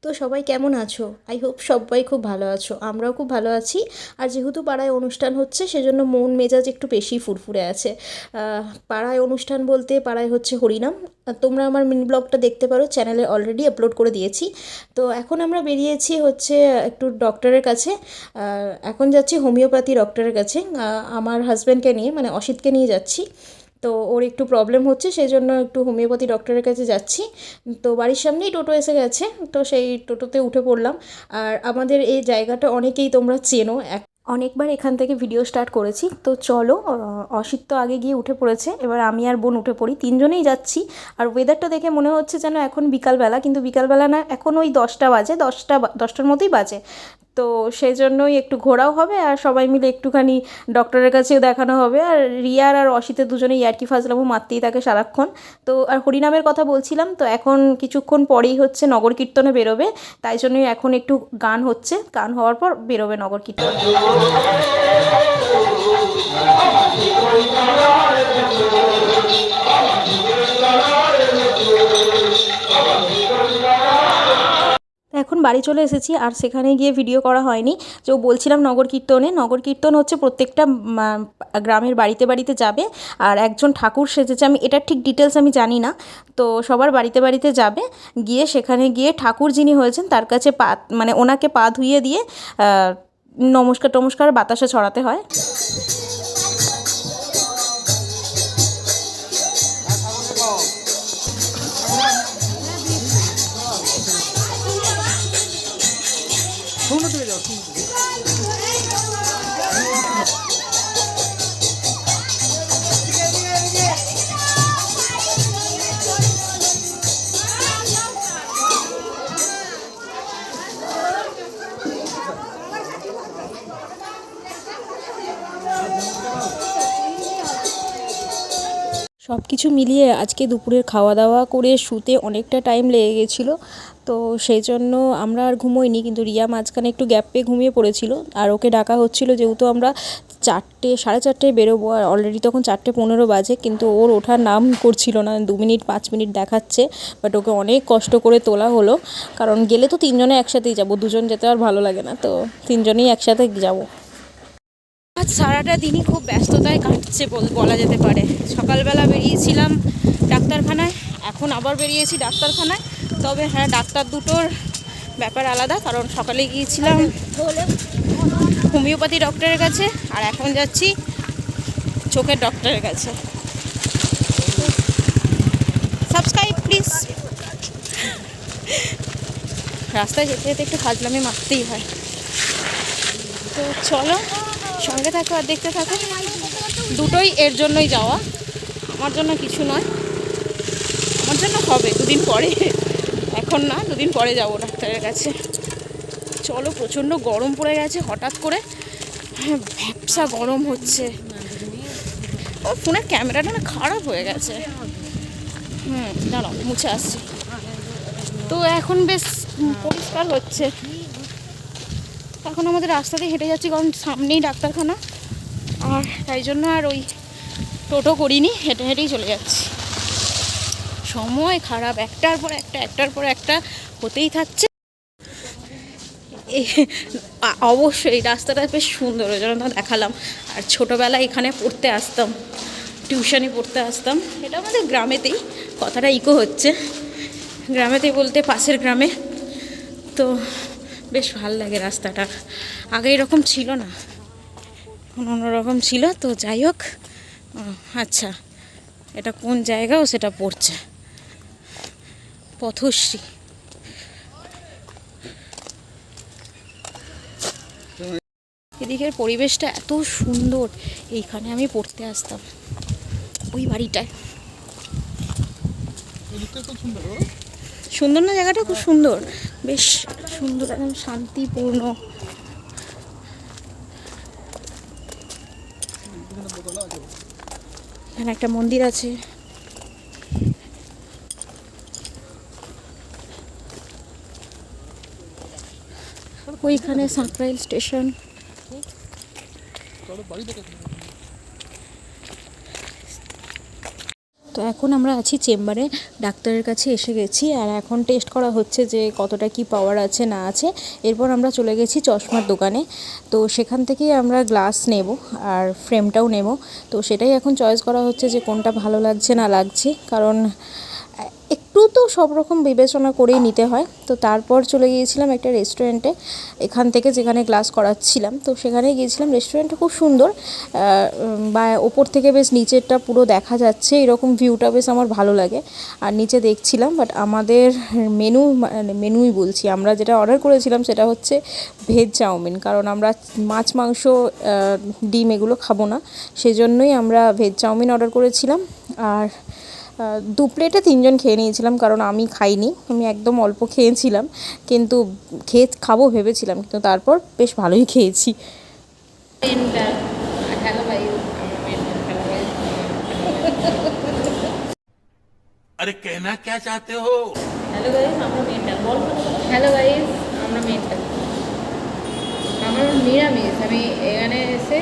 তো সবাই কেমন আছো? আই হোপ সবাই খুব ভালো আছো, আমরাও খুব ভালো আছি। আর যেহেতু পাড়ায় অনুষ্ঠান হচ্ছে সেজন্য মন মেজাজ একটু বেশি ফুরফুরে আছে। পাড়ায় অনুষ্ঠান বলতে পাড়ায় হচ্ছে হরিনাম। তোমরা আমার মিনি ব্লগটা দেখতে পারো, চ্যানেলে অলরেডি আপলোড করে দিয়েছি। তো এখন আমরা বেরিয়েছি হচ্ছে একটু ডক্টরের কাছে। এখন যাচ্ছি হোমিওপ্যাথি ডক্টরের কাছে, আমার হাজব্যান্ডকে নিয়ে, মানে অসিতকে নিয়ে যাচ্ছি। তো ওর একটু প্রবলেম হচ্ছে, সেই জন্য একটু হোমিওপ্যাথি ডক্টরের কাছে যাচ্ছি। তো বাড়ির সামনেই টোটো এসে গেছে, তো সেই টোটোতে উঠে পড়লাম। আর আমাদের এই জায়গাটা অনেকেই তোমরা চেনো, অনেকবার এখান থেকে ভিডিও স্টার্ট করেছি। তো চলো, অসিত তো আগে গিয়ে উঠে পড়েছে, এবার আমি আর বোন উঠে পড়ি, তিনজনেই যাচ্ছি। আর ওয়েদারটা দেখে মনে হচ্ছে যেন এখন বিকালবেলা, কিন্তু বিকালবেলা না, এখন ওই 10টা বাজে, 10টার মতোই বাজে। তো সেই জন্যই একটু ঘোরাও হবে আর সবাই মিলে একটুখানি ডক্টরের কাছেও দেখানো হবে। আর রিয়ার আর অসিতের দুজনেই ইয়ার্কি ফাজলামো মারতেই থাকে সারাক্ষণ। তো আর হরিনামের কথা বলছিলাম, তো এখন কিছুক্ষণ পরেই হচ্ছে নগর কীর্তনে বেরোবে, তাই জন্যই এখন একটু গান হচ্ছে, গান হওয়ার পর বেরোবে নগর কীর্তন। এখন বাড়ি চলে এসেছি, আর সেখানে গিয়ে ভিডিও করা হয়নি। যে বলছিলাম নগর কীর্তনে, নগর কীর্তন হচ্ছে প্রত্যেকটা গ্রামের বাড়িতে বাড়িতে যাবে। আর একজন ঠাকুর সেজেছে, আমি এটার ঠিক ডিটেলস আমি জানি না। তো সবার বাড়িতে বাড়িতে যাবে, গিয়ে সেখানে গিয়ে ঠাকুর যিনি হয়েছেন তার কাছে মানে ওনাকে পা ধুইয়ে দিয়ে নমস্কার টমস্কার বাতাসা ছড়াতে হয়। সব কিছু মিলিয়ে আজকে দুপুরের খাওয়া দাওয়া করে শুতে অনেকটা টাইম লেগে গেছিলো। তো সেই জন্য আমরা আর ঘুমোইনি, কিন্তু রিয়া মাঝখানে একটু গ্যাপ পেয়ে ঘুমিয়ে পড়েছিল। আর ওকে ডাকা হচ্ছিলো, যেহেতু আমরা 4:30 বেরোবো, আর অলরেডি তখন 4:15 বাজে, কিন্তু ওর ওঠার নাম করছিল না। 2 মিনিট 5 মিনিট দেখাচ্ছে, বাট ওকে অনেক কষ্ট করে তোলা হলো। কারণ গেলে তো তিনজনে একসাথেই যাব, দুজন যেতে আর ভালো লাগে না, তো তিনজনেই একসাথে যাবো। আজ সারাটা দিনই খুব ব্যস্ততায় কাটছে বলা যেতে পারে। সকালবেলা বেরিয়েছিলাম ডাক্তারখানায়, এখন আবার বেরিয়েছি ডাক্তারখানায়। তবে হ্যাঁ, ডাক্তার দুটোর ব্যাপার আলাদা, কারণ সকালে গিয়েছিলাম হোমিওপ্যাথি ডক্টরের কাছে, আর এখন যাচ্ছি চোখের ডক্টরের কাছে। Subscribe please. রাস্তায় যেতে যেতে একটু ফাজলামি মারতেই হয়। তো চলো, সঙ্গে থাকো আর দেখতে থাকো। দুটোই এর জন্যই যাওয়া, আমার জন্য কিছু নয়। আমার জন্য হবে 2 দিন পরে, এখন না, 2 দিন পরে যাবো ডাক্তারের কাছে। চলো, প্রচণ্ড গরম পড়ে গেছে হঠাৎ করে, ভ্যাপসা গরম হচ্ছে। ও ফোনের ক্যামেরাটা না খারাপ হয়ে গেছে। দাঁড়াও, মুছে আসছি। তো এখন বেশ পরিষ্কার হচ্ছে। এখন আমাদের রাস্তাতেই হেঁটে যাচ্ছি, কারণ সামনেই ডাক্তারখানা। আর তাই জন্য আর ওই টোটো করিনি, হেঁটে হেঁটেই চলে যাচ্ছি। সময় খারাপ, একটার পর একটা হতেই থাকছে। অবশ্যই রাস্তাটা বেশ সুন্দর, ওই জন্য দেখালাম। আর ছোটোবেলায় এখানে পড়তে আসতাম, টিউশনে পড়তে আসতাম। এটা আমাদের গ্রামেতেই, কথাটা ইকো হচ্ছে, গ্রামেতেই বলতে পাশের গ্রামে। তো বেশ ভাল লাগে রাস্তাটা, আগে এরকম ছিল না, অন্যরকম ছিল। তো যাই হোক, আচ্ছা এটা কোন জায়গাও সেটা পড়ছে, পথশ্রী। এদিকের পরিবেশটা এত সুন্দর, এইখানে আমি পড়তে আসতাম, ওই বাড়িটায়। সুন্দর না জায়গাটা? খুব সুন্দর, বেশ সুন্দর, একদম শান্তিপূর্ণ। এখানে একটা মন্দির আছে। ওইখানে সাঁকরাইল স্টেশন। তো তো এখন আমরা আছি চেম্বারে, ডাক্তারের কাছে এসে গেছি আর এখন টেস্ট করা হচ্ছে যে কতটা কি পাওয়ার আছে না আছে। এরপর আমরা চলে গেছি চশমার দোকানে, তো সেখান থেকেই আমরা গ্লাস নেব আর ফ্রেমটাও নেব। তো সেটাই এখন চয়েস করা হচ্ছে যে কোনটা ভালো লাগছে না লাগছে, কারণ একটু তো সব রকম বিবেচনা করেই নিতে হয়। তো তারপর চলে গিয়েছিলাম একটা রেস্টুরেন্টে, এখান থেকে যেখানে ক্লাস করাচ্ছিলাম, তো সেখানে গিয়েছিলাম। রেস্টুরেন্টটা খুব সুন্দর, বা ওপর থেকে বেশ নিচেরটা পুরো দেখা যাচ্ছে, এরকম ভিউটা বেশ আমার ভালো লাগে। আর নিচে দেখছিলাম, বাট আমাদের মেনুই বলছি, আমরা যেটা অর্ডার করেছিলাম সেটা হচ্ছে ভেজ চাউমিন, কারণ আমরা মাছ মাংস ডিম এগুলো খাবো না, সেজন্যই আমরা ভেজ চাউমিন অর্ডার করেছিলাম। আর 2 প্লেটে 3 জন খেয়ে নিয়েছিলাম, কারণ আমি খাইনি, আমি একদম অল্প খেয়েছিলাম, কিন্তু খাবো ভেবেছিলাম, কিন্তু তারপর বেশ ভালোই খেয়েছি। अरे कहना क्या चाहते हो? হ্যালো গাইস, আমরা মেনটা বল। হ্যালো গাইস, আমরা মেনটা আমার নিরামিষ। আমি এখানে এসে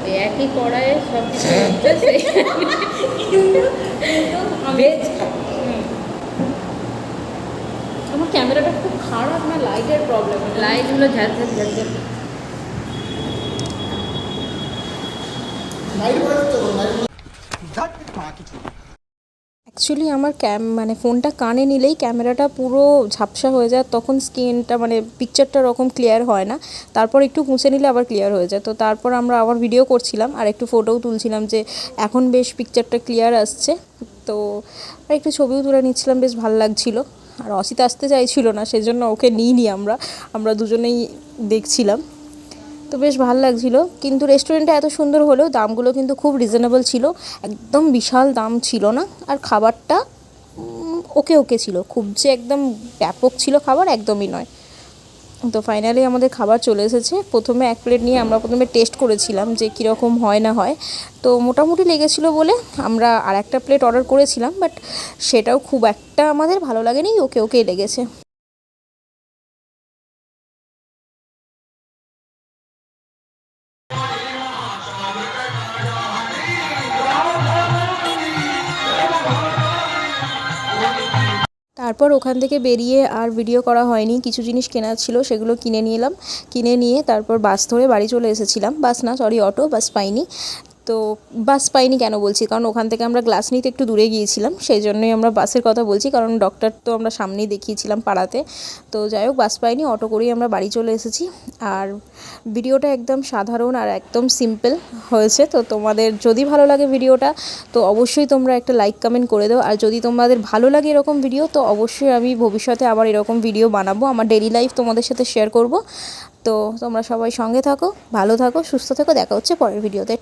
ওই একই কড়াইয়ে সব কিছু হচ্ছে, কিন্তু ভেজ খাবো। আমার ক্যামেরাটা খুব খারাপ, না লাইটের প্রবলেম? লাইটগুলো ঝাঁঝার ঝাঁঝার। অ্যাকচুয়ালি আমার ফোনটা কানে নিলেই ক্যামেরাটা পুরো ঝাপসা হয়ে যায়, তখন স্ক্রিনটা পিকচারটা ওরকম ক্লিয়ার হয় না। তারপর একটু মুছে নিলে আবার ক্লিয়ার হয়ে যায়। তো তারপর আমরা আবার ভিডিও করছিলাম আর একটু ফটোও তুলছিলাম, যে এখন বেশ পিকচারটা ক্লিয়ার আসছে। তো আর একটু ছবিও তুলে নিচ্ছিলাম, বেশ ভালো লাগছিলো। আর অসিত আসতে চাইছিল না, সেজন্য ওকে নিইনি, আমরা দুজনেই দেখছিলাম। তো বেশ ভালো লাগছিলো, কিন্তু রেস্টুরেন্টটা এত সুন্দর হলেও দামগুলো কিন্তু খুব রিজনেবল ছিল, একদম বিশাল দাম ছিল না। আর খাবারটা ওকে ওকে ছিল, খুব যে একদম ব্যাপক ছিল খাবার একদমই নয়। তো ফাইনালি আমাদের খাবার চলে এসেছে। প্রথমে 1 প্লেট নিয়ে আমরা প্রথমে টেস্ট করেছিলাম যে কীরকম হয় না হয়, তো মোটামুটি লেগেছিলো বলে আমরা আর একটা প্লেট অর্ডার করেছিলাম, বাট সেটাও খুব একটা আমাদের ভালো লাগেনি, ওকে ওকেই লেগেছে। তারপর ওখান থেকে বেরিয়ে আর ভিডিও করা হয়নি, কিছু জিনিস কেনার ছিল সেগুলো কিনে নিলাম। কিনে নিয়ে তারপর বাস ধরে বাড়ি চলে এসেছিলাম, বাস না সরি অটো, বাস পাইনি। তো বাস পাইনি কেন বলছি, কারণ ওখান থেকে আমরা গ্লাস নিতে একটু দূরে গিয়েছিলাম, সেই জন্যই আমরা বাসের কথা বলছি, কারণ ডক্টর তো আমরা সামনেই দেখিয়েছিলাম পাড়াতে। তো যাই হোক, বাস পাইনি, অটো করেই আমরা বাড়ি চলে এসেছি। আর ভিডিওটা একদম সাধারণ আর একদম সিম্পল হয়েছে। তো তোমাদের যদি ভালো লাগে ভিডিওটা, তো অবশ্যই তোমরা একটা লাইক কমেন্ট করে দাও। আর যদি তোমাদের ভালো লাগে এরকম ভিডিও, তো অবশ্যই আমি ভবিষ্যতে আবার এরকম ভিডিও বানাবো, আমার ডেইলি লাইফ তোমাদের সাথে শেয়ার করব। তো তোমরা সবাই সঙ্গে থাকো, ভালো থাকো, সুস্থ থাকো, দেখা হচ্ছে পরের ভিডিওতে।